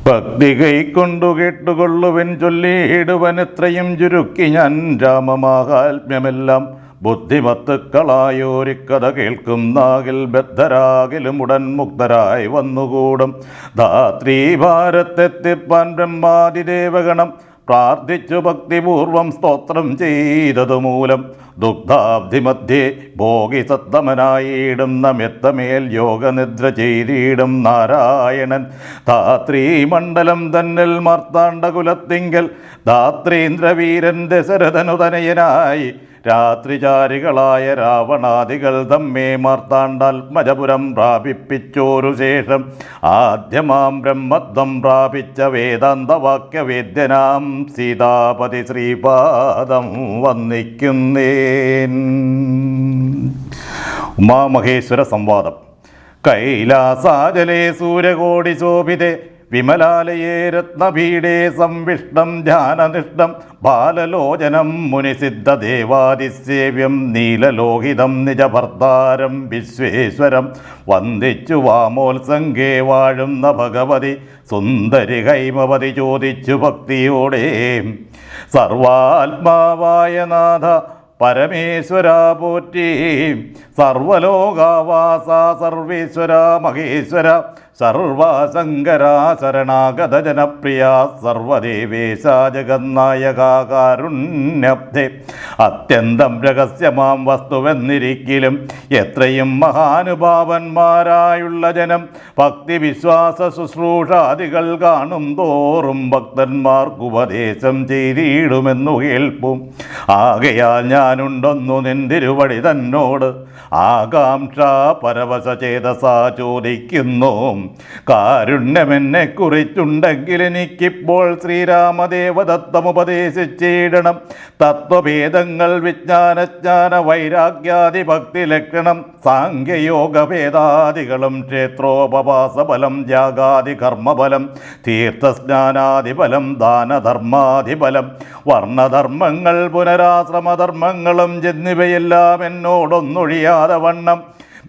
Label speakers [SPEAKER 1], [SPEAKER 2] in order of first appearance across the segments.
[SPEAKER 1] ഭക്തി കൈക്കൊണ്ടു കേട്ടുകൊള്ളുവൻ ചൊല്ലിയിടുവൻ എത്രയും ചുരുക്കി ഞാൻ രാമമാഹാത്മ്യമെല്ലാം ബുദ്ധിമത്തുക്കളായോരിക്കഥ കേൾക്കുന്നാകിൽ ബദ്ധരാകിലും ഉടൻ മുക്തരായി വന്നുകൂടും. ധാത്രീ ഭാരത്തെത്തിപ്പാൻ ബ്രഹ്മാതിദേവഗണം പ്രാർത്ഥിച്ചു ഭക്തിപൂർവം സ്തോത്രം ചെയ്തതുമൂലം ദുഗ്ധാബ്ധിമധ്യേ ഭോഗി സത്തമനായിടും നമെത്തമേൽ യോഗനിദ്ര ചെയ്തിടും നാരായണൻ. ധാത്രീമണ്ഡലം തന്നിൽ മാർത്താണ്ഡകുലത്തിങ്കൽ ധാത്രീന്ദ്രവീരൻ ദശരഥനുതനയനായി രാത്രിചാരികളായ രാവണാദികൾ തമ്മേ മാർത്താണ്ഡാത്മജപുരം പ്രാപിപ്പിച്ചോരു ശേഷം ആദ്യമാം ബ്രഹ്മത്വം പ്രാപിച്ച വേദാന്തവാക്യവേദ്യനാം സീതാപതി ശ്രീപാദം വന്ദിക്കുന്നേൻ. ഉമാമഹേശ്വര സംവാദം. കൈലാസാചലേ സൂര്യകോടി ശോഭിതേ വിമലാലയേ രത്നപീഠേ സംവിഷ്ടം ധ്യാനനിഷ്ഠം ബാലലോചനം മുനിസിദ്ധദേവാദിസേവ്യം നീലലോഹിതം നിജഭർത്താരം വിശ്വേശ്വരം വന്ദിച്ചു വാമോത്സംഗേ വാഴുന്ന ഭഗവതി സുന്ദരി ഹൈമവതി ചോദിച്ചു ഭക്തിയോടെ സർവാത്മാവായ നാഥ പരമേശ്വര പോറ്റി സർവലോകാവാസ സർവേശ്വര മഹേശ്വര സർവശങ്കര ശരണാഗത ജനപ്രിയ സർവദേവേശ ജഗന്നായക കാരുണ്യബ്ധേ. അത്യന്തം രഹസ്യമാം വസ്തുവെന്നിരിക്കലും എത്രയും മഹാനുഭാവന്മാരായുള്ള ജനം ഭക്തി വിശ്വാസ ശുശ്രൂഷാദികൾ കാണും തോറും ഭക്തന്മാർക്കുപദേശം ചെയ്തിടുമെന്നു കേൾപ്പും. ആകയാൽ ഞാനുണ്ടൊന്നു നിന്തിരുവടി തന്നോട് ആകാംക്ഷ പരവശചേതസ ചോദിക്കുന്നു. കാരുണ്യമെന്നെ കുറിച്ചുണ്ടെങ്കിൽ എനിക്കിപ്പോൾ ശ്രീരാമദേവദത്തമുപദേശിച്ചിടണം. തത്വഭേദങ്ങൾ വിജ്ഞാനജ്ഞാന വൈരാഗ്യാദി ഭക്തി ലക്ഷണം സാംഖ്യയോഗഭേദാദികളും ക്ഷേത്രോപവാസഫലം യാഗാദി കർമ്മഫലം തീർത്ഥസ്നാനാദിഫലം ദാനധർമാദിഫലം വർണ്ണധർമ്മങ്ങൾ പുനരാശ്രമധർമ്മങ്ങളും എന്നിവയെല്ലാം എന്നോടൊന്നൊഴിയാതെ വണ്ണം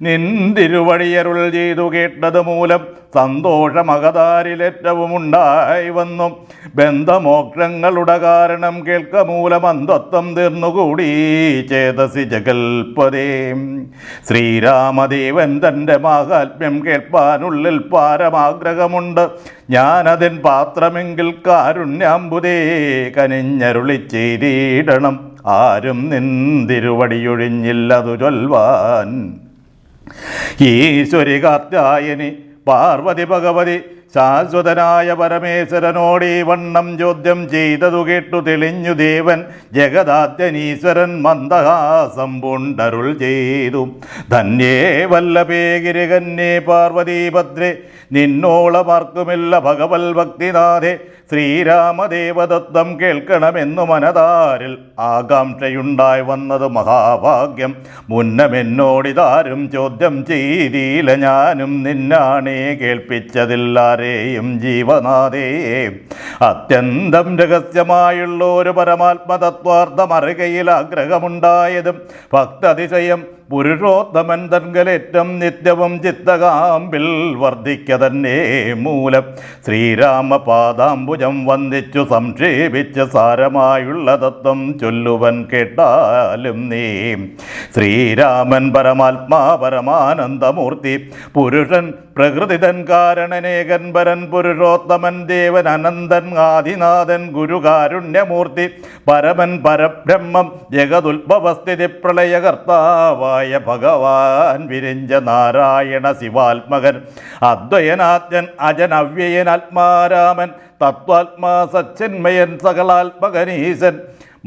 [SPEAKER 1] നിന്തിരുവടിയരുൾ ചെയ്തു കേട്ടത് മൂലം സന്തോഷമകതാരിലേറ്റവും ഉണ്ടായി വന്നു. ബന്ധമോക്ഷങ്ങളുടെ കാരണം കേൾക്കമൂലം അന്ധത്വം തീർന്നുകൂടി ചേതസി ജഗൽപദേ. ശ്രീരാമദേവൻ തൻ്റെ മാഹാത്മ്യം കേൾപ്പാനുള്ളിൽ പാരമാഗ്രഹമുണ്ട്. ഞാനതിൻ പാത്രമെങ്കിൽ കാരുണ്യാംബുദേ കനിഞ്ഞരുളി ചെയ്തിടണം. ആരും നിന്തിരുവടിയൊഴിഞ്ഞില്ലതു ചൊൽവാൻ. ഈശ്വരി കാർത്യായനി പാർവതി ഭഗവതി ശാശ്വതനായ പരമേശ്വരനോട് ഈ വണ്ണം ചോദ്യം ചെയ്തതു കേട്ടു തെളിഞ്ഞു ദേവൻ ജഗദാദ്യനീശ്വരൻ മന്ദഹാസം പൂണ്ടരുൾ ചെയ്തു. ധന്യേ വല്ലഭേ ഗിരികന്യേ പാർവതീഭദ്രേ നിന്നോളമാർക്കുമില്ല ഭഗവൽ ഭക്തിനാഥേ. ശ്രീരാമദേവദത്തം കേൾക്കണമെന്നു മനതാരിൽ ആകാംക്ഷയുണ്ടായി വന്നത് മഹാഭാഗ്യം. മുന്നമെന്നോടിതാരും ചോദ്യം ചെയ്തില്ല, ഞാനും നിന്നാണേ കേൾപ്പിച്ചതില്ലാരെയും ജീവനാഥേ. അത്യന്തം രഹസ്യമായുള്ള ഒരു പരമാത്മതത്വാർത്ഥം അറികയിൽ ആഗ്രഹമുണ്ടായതും ഭക്തതിശയം പുരുഷോത്തമൻ തൻകലേറ്റം നിത്യവും ചിത്തകാമ്പിൽ വർദ്ധിക്ക തന്നെ മൂലം ശ്രീരാമപാദാംബുജം വന്ദിച്ചു സംക്ഷേപിച്ച സാരമായുള്ള തത്വം ചൊല്ലുവൻ കേട്ടാലും നീ. ശ്രീരാമൻ പരമാത്മാ പരമാനന്ദമൂർത്തി പുരുഷൻ പ്രകൃതിതൻ കാരണനേകൻ പരൻ പുരുഷോത്തമൻ ദേവൻ അനന്തൻ ആദിനാഥൻ ഗുരുകാരുണ്യമൂർത്തി പരമൻ പരബ്രഹ്മം ജഗതുൽഭവസ്ഥിതി പ്രളയകർത്താവായ ഭഗവാൻ വിരിഞ്ച നാരായണ ശിവാത്മകൻ അദ്വയനാഥൻ അജൻ അവ്യയൻ ആത്മാരാമൻ തത്വാത്മാ സച്ചിന്മയൻ സകലാത്മകനീശൻ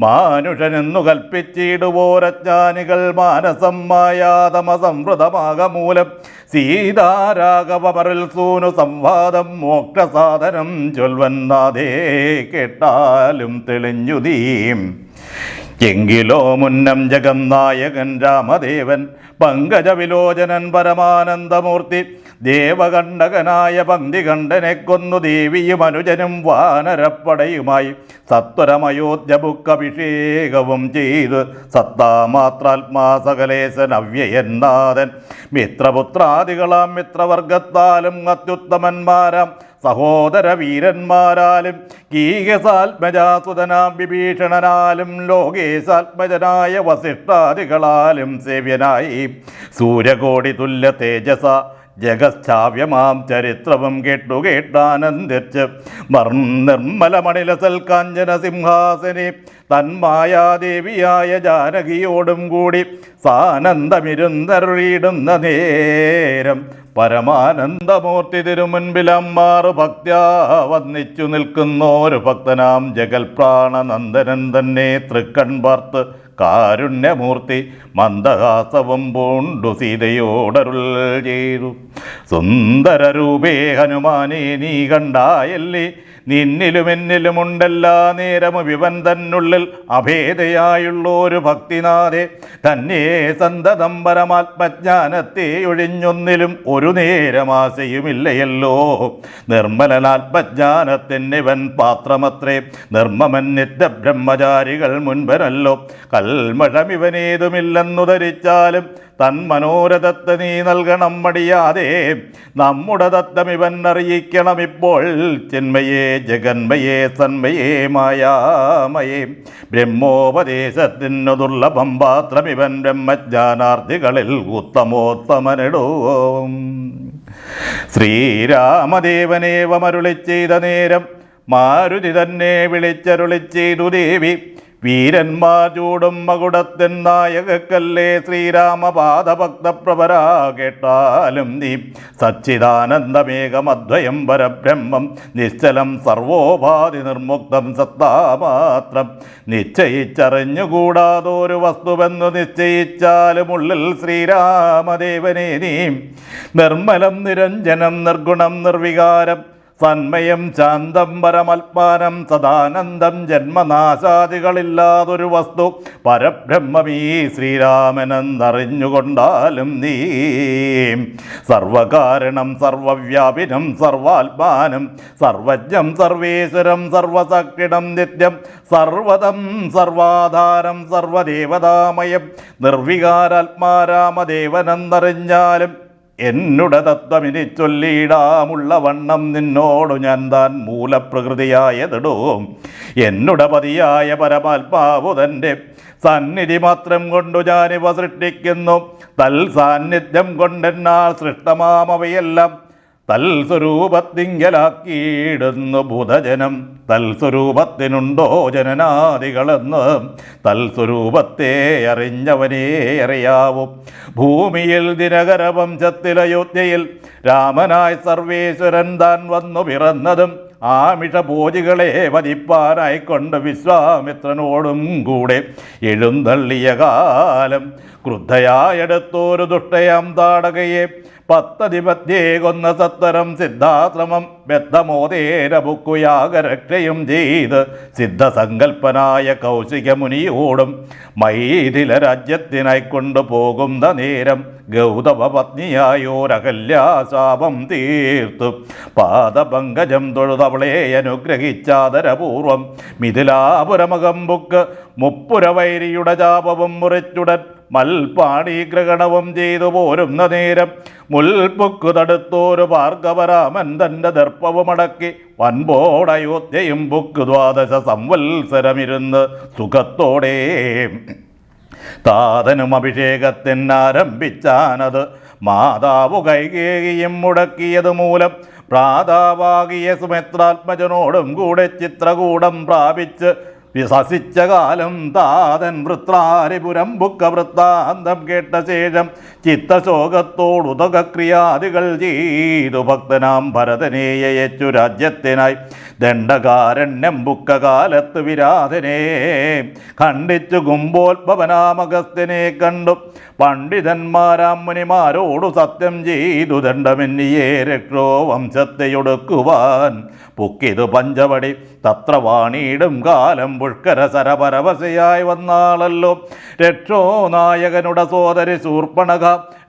[SPEAKER 1] മാനുഷനെന്നു കൽപ്പിച്ചിടുവോരജ്ഞാനികൾ മാനസം മായാതമസംവൃതമാകമൂലം സീതാരാഘവമറിൽ സൂനു സംവാദം മോക്ഷസാധനം ചൊൽവന്നാഥേ കേട്ടാലും തെളിഞ്ഞു നീം. എങ്കിലോ മുന്നം ജഗന്നായകൻ രാമദേവൻ പങ്കജവിലോചനൻ പരമാനന്ദമൂർത്തി ദേവകണ്ഠകനായ പങ്ക്തികണ്ഠനെ കൊന്നു ദേവിയും അനുജനും വാനരപ്പടയുമായി സത്വരമയോധ്യ ബുക്കഭിഷേകവും ചെയ്ത് സത്താമാത്രാത്മാ സകലേശൻ അവ്യയന്നാഥൻ മിത്രപുത്രാദികളാം മിത്രവർഗത്താലും അത്യുത്തമന്മാരാം സഹോദര വീരന്മാരാലും കീകസാത്മജാസുതനാം വിഭീഷണനാലും ലോകേശാത്മജനായ വസിഷ്ഠാദികളാലും സേവ്യനായി സൂര്യകോടി തുല്യ തേജസ ജഗശ്ചാവ്യമാം ചരിത്രവും കേട്ടാനന്ദിച്ച് നിർമ്മലമണിലസൽ കാഞ്ചന സിംഹാസനെ തന്മായാദേവിയായ ജാനകിയോടും കൂടി സാനന്ദമിരുന്നരുളിയിടുന്ന നേരം പരമാനന്ദമൂർത്തി തിരുമുൻപിലമ്മാറു ഭക്ത്യാ വന്നിച്ചു നിൽക്കുന്നോരു ഭക്തനാം ജഗൽപ്രാണനന്ദനൻ തന്നെ തൃക്കൺ പാർത്ത് കാരുണ്യമൂർത്തി മന്ദഹാസവും പൂണ്ടു സീതയോടരുൾ ചെയ്തു. സുന്ദരരൂപേ ഹനുമാനേ നീ കണ്ടായല്ലേ, നിന്നിലും എന്നിലുമുണ്ടെല്ലാ നേരമു വിവൻ തന്നുള്ളിൽ അഭേദയായുള്ളൊരു ഭക്തിനാഥേ, തന്നെ സന്തതം പരമാത്മജ്ഞാനത്തെ ഒഴിഞ്ഞൊന്നിലും ഒരു നേരമാശയുമില്ലയല്ലോ. നിർമ്മലനാത്മജ്ഞാനത്തിനിവൻ പാത്രമത്രേ, നിർമ്മമൻ നിത്യബ്രഹ്മചാരികൾ മുൻപനല്ലോ. കൽമഴമിവനേതുമില്ലെന്നു ധരിച്ചാലും തൻ മനോരഥത്തെ നീ നൽകണം മടിയാതെ. നമ്മുടെ തത്വമിവൻ അറിയിക്കണമിപ്പോൾ ചിന്മയേ ജഗന്മയേ സന്മയേ മായാമയേ. ബ്രഹ്മോപദേശത്തിനു ദുർലഭം പാത്രമിവൻ ബ്രഹ്മജ്ഞാനാർത്ഥികളിൽ ഉത്തമോത്തമനിടോ. ശ്രീരാമദേവനേവമരുളി ചെയ്ത നേരം മാരുതി തന്നെ വിളിച്ചരുളി ചെയ്തു ദേവി, വീരന്മാർ ചൂടും മകുടത്തിൻ നായകക്കല്ലേ ശ്രീരാമപാദഭക്തപ്രവരാ. കേട്ടാലും നീ സച്ചിദാനന്ദമേകമദ്വയം പരബ്രഹ്മം നിശ്ചലം സർവോപാധി നിർമുക്തം സത്താമാത്രം. നിശ്ചയിച്ചറിഞ്ഞുകൂടാതൊരു വസ്തുവെന്നു നിശ്ചയിച്ചാലും ഉള്ളിൽ ശ്രീരാമദേവനെ നീ നിർമ്മലം നിരഞ്ജനം നിർഗുണം നിർവികാരം സന്മയം ശാന്തം പരമൽപാനം സദാനന്ദം ജന്മനാശാദികളില്ലാതൊരു വസ്തു പരബ്രഹ്മമീ ശ്രീരാമനെന്നറിഞ്ഞുകൊണ്ടാലും നീ സർവകാരണം സർവവ്യാപിനം സർവാത്മാനം സർവജ്ഞം സർവേശ്വരം സർവസാക്ഷിണം നിത്യം സർവദം സർവാധാരം സർവദേവതാമയം നിർവികാരാത്മാരാമദേവനെന്നറിഞ്ഞാലും എന്നുടെ തത്വമിനി ചൊല്ലിയിടാമുള്ള വണ്ണം നിന്നോടു ഞാൻ താൻ മൂലപ്രകൃതിയായതിടോ. എന്നുടെ പതിയായ പരമാത്മാവു തൻ്റെ സന്നിധി മാത്രം കൊണ്ടു ഞാനിവ സൃഷ്ടിക്കുന്നു. തൽ സാന്നിധ്യം കൊണ്ടെന്നാൽ സൃഷ്ടമാമവയെല്ലാം തൽസ്വരൂപത്തിങ്കലാക്കിയിടുന്നു ഭൂതജനം. തൽസ്വരൂപത്തിനുണ്ടോ ജനനാദികളെന്ന് തൽസ്വരൂപത്തെ അറിഞ്ഞവനേ അറിയാവൂ. ഭൂമിയിൽ ദിനകരവംശത്തിലയോധ്യയിൽ രാമനായി സർവേശ്വരൻ താൻ വന്നു പിറന്നതും ആമിഷഭോജികളെ വധിപ്പാനായിക്കൊണ്ട് വിശ്വാമിത്രനോടും കൂടെ എഴുന്നള്ളിയ കാലം ക്രുദ്ധയായെടുത്തോരു ദുഷ്ടയാം താടകയെ പത്തതിപത്യേ കൊന്ന സത്വരം സിദ്ധാശ്രമം ബദ്ധമോദേന ബുക്കുയാഗരക്ഷയും ചെയ്ത് സിദ്ധസങ്കൽപ്പനായ കൗശികമുനിയോടും മൈഥില രാജ്യത്തിനായി കൊണ്ടുപോകുന്ന നേരം ഗൗതമ പത്നിയായോരകല്യാശാപം തീർത്തു പാദപങ്കജം തൊഴുതവളെ അനുഗ്രഹിച്ചാദരപൂർവം മിഥിലാപുരമകമ്പുക്ക് മുപ്പുരവൈരിയുടെ ജാപവും മുറിച്ചുടൻ മൽപാണീഗ്രഹണവും ചെയ്തു പോരുന്ന നേരം മുൽപുക്കു തടുത്തോരു ഭാർഗവരാമൻ തൻ്റെ ദർപ്പവുമടക്കി വൻപോടയോധ്യയും ബുക്ക് 12 സംവത്സരമിരുന്ന് സുഖത്തോടെ താതനും അഭിഷേകത്തിനാരംഭിച്ചാനത് മാതാവു കൈകേകിയും മുടക്കിയത് മൂലം പ്രാതാവാകിയ സുമിത്രാത്മജനോടും കൂടെ ചിത്രകൂടം പ്രാപിച്ച് വിശ്വസിച്ച കാലം താതൻ വൃത്രാരിപുരം ബുക്ക വൃത്താന്തം കേട്ട ശേഷം ചിത്തശോകത്തോടുതകക്രിയാദികൾ ചെയ്തു ഭക്തനാം ഭരതനെ അയച്ചു രാജ്യത്തിനായി. ദണ്ഡകാരണ്യം ബുക്ക കാലത്ത് വിരാധനെ ഖണ്ഡിച്ചു കുംഭോത്ഭവനാമഗസ്ത്യനെ കണ്ടു പണ്ഡിതന്മാരാം മുനിമാരോടു സത്യം ചെയ്തു ദണ്ഡമെന്നിയെ രക്ഷോ വംശത്തെയൊടുക്കുവാൻ പുക്കിതു പഞ്ചവടി തത്ര വാണിയിടും കാലം പുഷ്കര സരപരവശയായി വന്നാളല്ലോ. രക്ഷോനായകനുടെ സോദരി ശൂർപ്പണഖ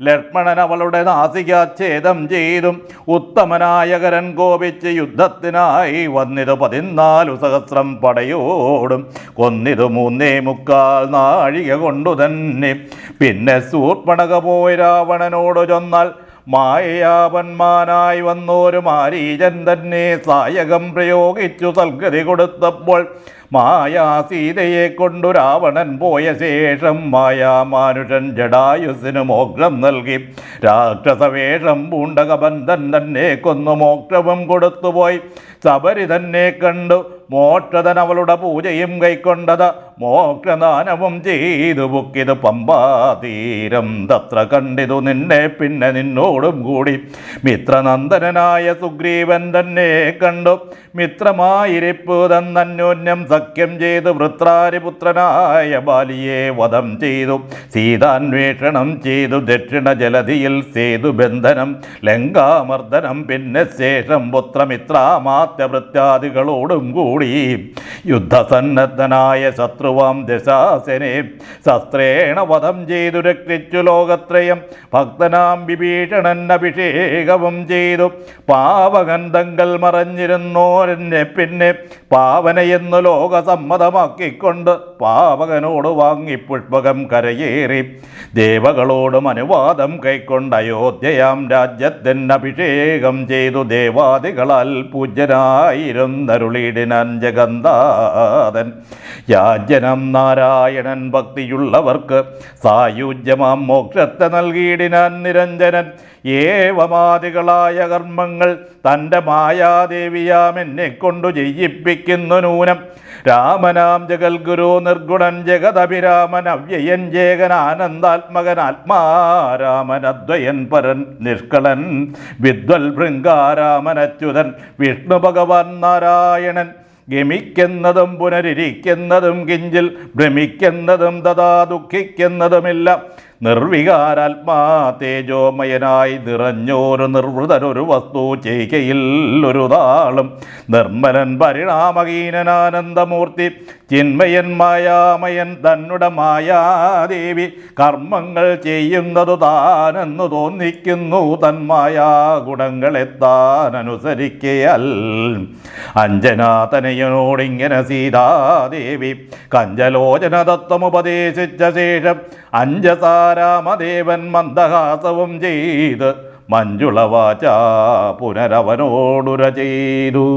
[SPEAKER 1] ലക്ഷ്മണൻ അവളുടെ നാസികാച്ഛേദം ചെയ്തും ഉത്തമനായകരൻ കോപിച്ച് യുദ്ധത്തിനായി വന്നിതു 14 സഹസ്രം പടയോടും കൊന്നിതു 3.25 നാഴിക കൊണ്ടു തന്നെ. പിന്നെ ശൂർപ്പണഖ പോയി രാവണനോട് ചൊന്നാൽ മായയാപന്മാനായി വന്നോരു മാരീചൻ തന്നെ സായകം പ്രയോഗിച്ചു സൽഗതി കൊടുത്തപ്പോൾ മായാ സീതയെ കൊണ്ടു രാവണൻ പോയ ശേഷം മായാമാനുഷൻ ജടായുസിന് മോക്ഷം നൽകി. രാക്ഷസവേഷം പൂണ്ടകബന്ധൻ തന്നെ കൊന്നു മോക്ഷവും കൊടുത്തുപോയി. ശബരി തന്നെ കണ്ടു മോക്ഷതൻ അവളുടെ പൂജയും കൈക്കൊണ്ടത് മോക്ഷദാനവും ചെയ്തു ബുക്കിത് പമ്പാതീരം. തത്ര കണ്ടിതു നിന്നെ പിന്നെ നിന്നോടും കൂടി മിത്രനന്ദനായ സുഗ്രീവൻ തന്നെ കണ്ടു. മിത്രമായിരിപ്പു തന്നന്യോന്യം സഖ്യം ചെയ്തു വൃത്രാരിപുത്രനായ ബാലിയെ വധം ചെയ്തു. സീതാന്വേഷണം ചെയ്തു ദക്ഷിണ ജലധിയിൽ സേതുബന്ധനം ലങ്കാമർദ്ദനം. പിന്നെ ശേഷം പുത്രമിത്രാമാത്യവൃത്യാദികളോടും കൂടി യുദ്ധസന്നദ്ധനായ ശത്രുവാം ദശാസനെ ശസ്ത്രേണ വധം ചെയ്തു രക്ഷിച്ചു ലോകത്രയം. ഭക്തനാം വിഭീഷണൻ അഭിഷേകവും ചെയ്തു. പാവകന്ധങ്ങൾ മറഞ്ഞിരുന്നോരെന്നെ പിന്നെ പാവനയെന്നു ലോകസമ്മതമാക്കിക്കൊണ്ട് പാവകനോട് വാങ്ങി പുഷ്പകം കരയേറി. ദേവകളോടും അനുവാദം കൈക്കൊണ്ട് അയോധ്യയാം രാജ്യത്തിന് അഭിഷേകം ചെയ്തു. ദേവാദികളാൽ പൂജ്യനായിരുന്നരുളിയിടിനാൻ ജഗന്ധാതൻ. യാജ്ഞനം നാരായണൻ ഭക്തിയുള്ളവർക്ക് സായുജ്യമാം മോക്ഷത്തെ നൽകിയിടിനാൻ നിരഞ്ജനൻ. ഏവമാദികളായ കർമ്മങ്ങൾ തൻ്റെ മായാദേവിയാം എന്നെ കൊണ്ടു ചെയ്യിപ്പിക്കുന്നു നൂനം. രാമനാം ജഗൽഗുരു നിർഗുണൻ ജഗദഭിരാമൻ അവ്യയൻ ജേകൻ ആനന്ദാത്മകൻ ആത്മാരാമൻ അദ്വയൻ പരൻ നിഷ്കളൻ വിദ്വൽ ഭൃംഗാരാമൻ അച്യുതൻ വിഷ്ണു ഭഗവാൻ നാരായണൻ. ഗമിക്കുന്നതും പുനരിരിക്കുന്നതും കിഞ്ചിൽ ഭ്രമിക്കുന്നതും തഥാ ദുഃഖിക്കുന്നതുമില്ല. നിർവികാരാത്മാ തേജോമയനായി നിറഞ്ഞോരു നിർവൃതനൊരു വസ്തു ചെയ്കയിൽ ഒരു താളും. നിർമ്മലൻ പരിണാമഹീനനാനന്ദമൂർത്തി ചിന്മയൻ മായാമയൻ തന്നുടെ മായാദേവി കർമ്മങ്ങൾ ചെയ്യുന്നതു താനെന്നു തോന്നിക്കുന്നു. തന്മായാ ഗുണങ്ങളെ താൻ അനുസരിക്കയാൽ അഞ്ജനാതനയനോടിങ്ങനെ സീതാദേവി കഞ്ചലോചന തത്വമുപദേശിച്ച ശേഷം അഞ്ജസാരാമദേവൻ മന്ദഹാസവും ചെയ്ത് മഞ്ജുളവാച പുനരവനോടുര ചെയ്തു.